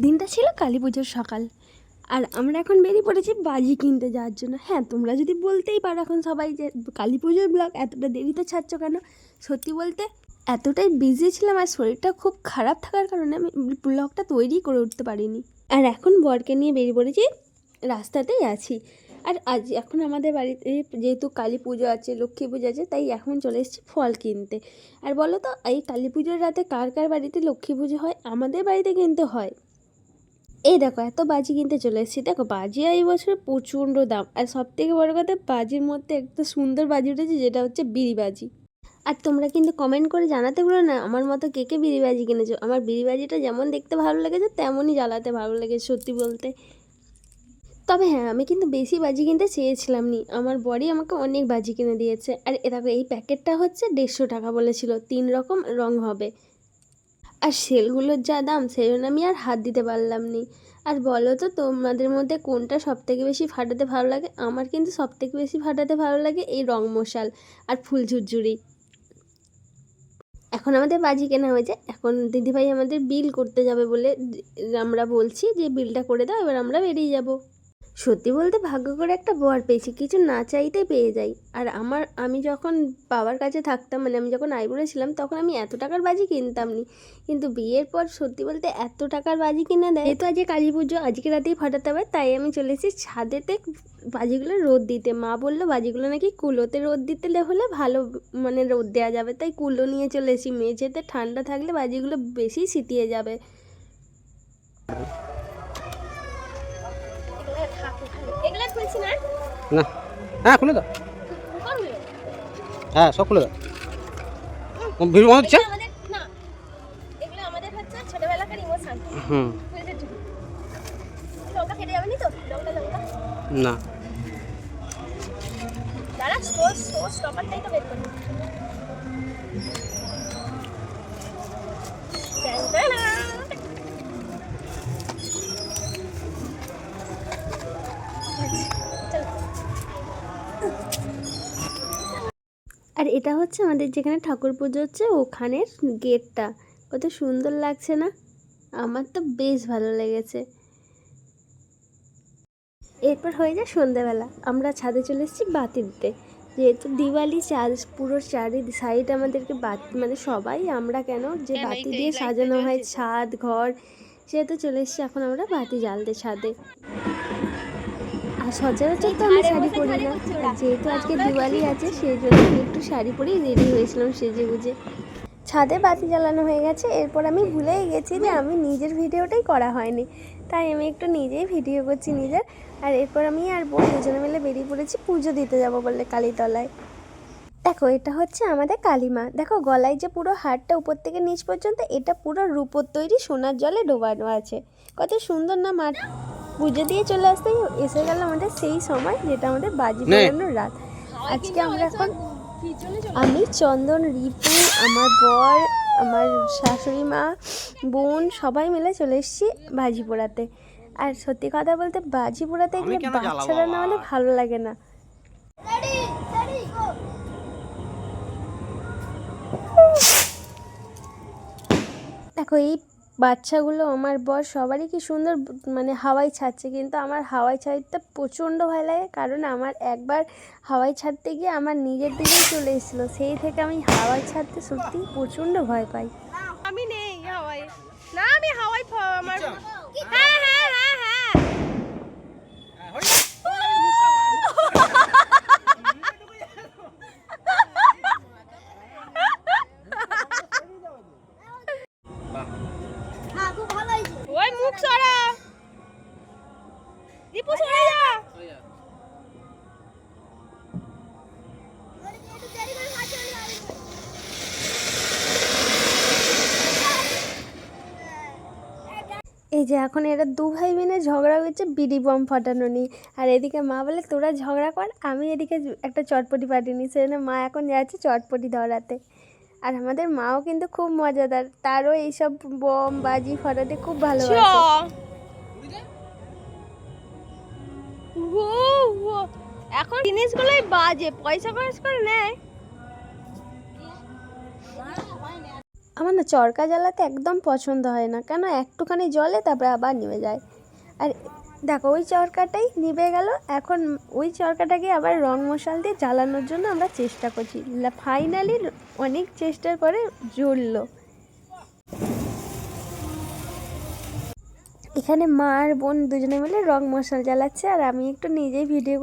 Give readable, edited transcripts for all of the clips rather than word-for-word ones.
দিনটা ছিল কালী পুজোর সকাল, আর আমরা এখন বেরিয়ে পড়েছি বাজি কিনতে যাওয়ার জন্য। হ্যাঁ, তোমরা যদি বলতেই পারো এখন সবাই যে কালী পুজোর ব্লগ এতটা দেরিতে ছাড়ছো কেন। সত্যি বলতে এতটাই বিজি ছিলাম আর শরীরটা খুব খারাপ থাকার কারণে আমি ব্লগটা তৈরি করে উঠতে পারিনি। আর এখন বরকে নিয়ে বেরিয়ে পড়েছি, রাস্তাতেই আছি। আর এখন আমাদের বাড়িতে যেহেতু কালী পুজো আছে, লক্ষ্মী পুজো আছে, তাই এখন চলে এসেছি ফল কিনতে। আর বলো তো, এই কালী পুজোর রাতে কার কার বাড়িতে লক্ষ্মী পুজো হয়? আমাদের বাড়িতে কিন্তু হয়। এই দেখো এত বাজি কিনতে চলে এসেছি। দেখো বাজি এই বছর প্রচণ্ড দাম, আর সব থেকে বড়ো কথা বাজির মধ্যে একটা সুন্দর বাজি উঠেছে, যেটা হচ্ছে বিড়ি বাজি। আর তোমরা কিন্তু কমেন্ট করে জানাতে ভুলো না আমার মতো কে কে বিড়ি বাজি কিনেছো। আমার বিড়ি বাজিটা যেমন দেখতে ভালো লেগেছে তেমনই জ্বালাতে ভালো লেগেছে সত্যি বলতে। তবে হ্যাঁ, আমি কিন্তু বেশি বাজি কিনতে চেয়েছিলাম নি, আমার বরই আমাকে অনেক বাজি কিনে দিয়েছে। আর দেখো এই প্যাকেটটা হচ্ছে 150 টাকা বলেছিল, 3 রকম রং হবে। আর সেলগুলোর যা দাম, সেই জন্য আমি আর হাত দিতে পারলাম নি। আর বলো তো তোমাদের মধ্যে কোনটা সবথেকে বেশি ফাটাতে ভালো লাগে? আমার কিন্তু সবথেকে বেশি ফাটাতে ভালো লাগে এই রং মশাল আর ফুল ঝুরঝুরি। এখন আমাদের বাজি কেনা হয়েছে, এখন দিদিভাই আমাদের বিল করতে যাবে বলে আমরা বলছি যে বিলটা করে দাও, এবার আমরা বেরিয়ে যাব। সত্যি বলতে ভাগ্য করে একটা বর পেয়েছি, কিছু না চাইতেই পেয়ে যাই। আর আমি যখন বাবার কাছে থাকতাম, মানে আমি যখন আইবুড়ো ছিলাম, তখন আমি এত টাকার বাজি কিনতাম নি, কিন্তু বিয়ের পর সত্যি বলতে এত টাকার বাজি কিনে দেয়। যেহেতু আজকে কালী পুজো, আজকে রাতেই ফাটাতে হবে, তাই আমি চলে এসেছি ছাদেতে বাজিগুলো রোদ দিতে। মা বললো বাজিগুলো নাকি কুলোতে রোদ দিতে হলে ভালো, মানে রোদ দেওয়া যাবে, তাই কুলো নিয়ে চলে এসেছি। মেঝেতে ঠান্ডা থাকলে বাজিগুলো বেশি সিতিয়ে যাবে। না, হ্যাঁ খুলে দাও। হ্যাঁ সব খুলে দাও। ভিড় মনে হচ্ছে। হুম না, আর এটা হচ্ছে আমাদের যেখানে ঠাকুর পুজো হচ্ছে ওখানের গেটটা। কত সুন্দর লাগছে না? আমার তো বেশ ভালো লেগেছে। এরপর হয়ে যায় সন্ধ্যাবেলা, আমরা ছাদে চলে এসেছি বাতি দিতে। যেহেতু দিওয়ালি, পুরো চারি সাইড আমাদেরকে বাতি, মানে সবাই, আমরা কেন যে বাতি দিয়ে সাজানো হয় ছাদ ঘর, সেহেতু চলে এসেছি এখন আমরা বাতি জ্বালতে ছাদে। আর সচরাচর তো আমি শাড়ি পরি না, যেহেতু আজকে দিওয়ালি আছে সেই জন্য আমি একটু শাড়ি পরেই রেডি হয়েছিলাম সেজে গুজে। ছাদে বাতি জ্বালানো হয়ে গেছে, এরপর আমি ভুলেই গেছি যে আমি নিজের ভিডিওটাই করা হয়নি, তাই আমি একটু নিজেই ভিডিও করছি নিজের। আর এরপর আমি আর বোন দুজনে মিলে বেরিয়ে পড়েছি পুজো দিতে যাব বলে কালীতলায়। দেখো এটা হচ্ছে আমাদের কালীমা। দেখো গলায় যে পুরো হারটা উপর থেকে নিচ পর্যন্ত, এটা পুরো রূপোর তৈরি, সোনার জলে ডোবানো আছে। কত সুন্দর না মাঠ। পুজো দিয়ে চলে আসতেই এসে গেল আমাদের সেই সময়, যেটা আমাদের বাজি পোড়ানোর রাত। আজকে আমরা এখন, আমি, চন্দন, রিপু, আমার বর, আমার শাশুড়ি মা, বোন সবাই মিলে চলে এসেছি বাজি পোড়াতে। আর সত্যি কথা বলতে বাজি পোড়াতে গেলে বাচ্চারা না হলে ভালো লাগে না। দেখো এই বাচ্চাগুলো, আমার বর, সবারই কি সুন্দর মানে হাওয়াই ছাড়ছে, কিন্তু আমার হাওয়াই ছাড়তে প্রচণ্ড ভয় লাগে, কারণ আমার একবার হাওয়াই ছাড়তে গিয়ে আমার নিজের দিকেই চলে এসেছিলো, সেই থেকে আমি হাওয়াই ছাড়তে সত্যিই প্রচণ্ড ভয় পাই। আমি নেই হাওয়াই, না আমি হাওয়াই আমার, হ্যাঁ হ্যাঁ হ্যাঁ হ্যাঁ ওই মুখ সরা, দীপু সরে যা। এই যে এখন এরা দু ভাই বোনে ঝগড়া হচ্ছে বিড়ি বম ফাটানো নিয়ে। আর এদিকে মা বলে তোরা ঝগড়া কর, আমি এদিকে একটা চটপটি পাঠিয়ে নিই, সেজন্য মা এখন যাচ্ছে চটপটি ধরাতে। আর আমাদের মাও কিন্তু খুব মজাদার, তারও এইসব বম বাজি ফাটাতে খুব ভালোবাসে। এখন জিনিসগুলোই বাজে, পয়সা খরচ করে নেয়। আমার না চরকা জ্বালাতে একদম পছন্দ হয় না, কেন একটুখানি জ্বলে তারপরে আবার নিভে যায়। আর দেখো ওই চরকাটাই নিভে গেল, এখন ওই চরকাটাকে আবার রং মশাল দিয়ে জ্বালানোর জন্য আমরা চেষ্টা করছি। ফাইনালি অনেক চেষ্টার পরে জ্বললো। এখানে মা আর বোন দুজনে মিলে রং মশাল জ্বালাচ্ছে, আর আমি একটু নিজেই ভিডিও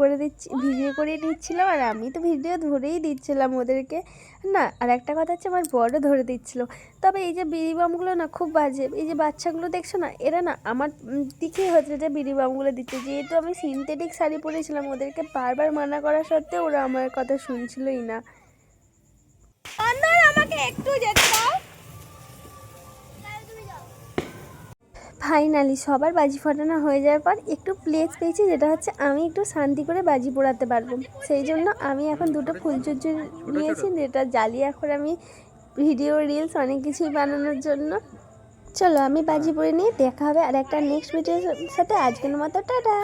করে নিচ্ছিলাম। আর আমি তো ভিডিও ধরেই দিচ্ছিলাম ওদেরকে না। আর একটা কথা হচ্ছে, আমার বড় ধরে দিচ্ছিল। তবে এই যে বিড়ি বামগুলো না খুব বাজে, এই যে বাচ্চাগুলো দেখছো না, এরা না আমার দিকেই হচ্ছে যে বিড়ি বামগুলো দিচ্ছে। যেহেতু আমি সিনথেটিক শাড়ি পরেছিলাম, ওদেরকে বারবার মানা করা সত্ত্বেও ওরা আমার কথা শুনছিলই না। আমাকে একটু যেতে দাও। ফাইনালি সবার বাজি ফাটানো হয়ে যাওয়ার পর একটু প্লেস পেয়েছি, যেটা হচ্ছে আমি একটু শান্তি করে বাজি পোড়াতে পারবো। সেই জন্য আমি এখন দুটো ফুলচুরচুর নিয়েছি, যেটা জ্বালিয়ে এখন আমি ভিডিও রিলস অনেক কিছুই বানানোর জন্য। চলো আমি বাজি পরে নিয়ে দেখা হবে আর একটা নেক্সট ভিডিওর সাথে। আজকের মতো টাটা।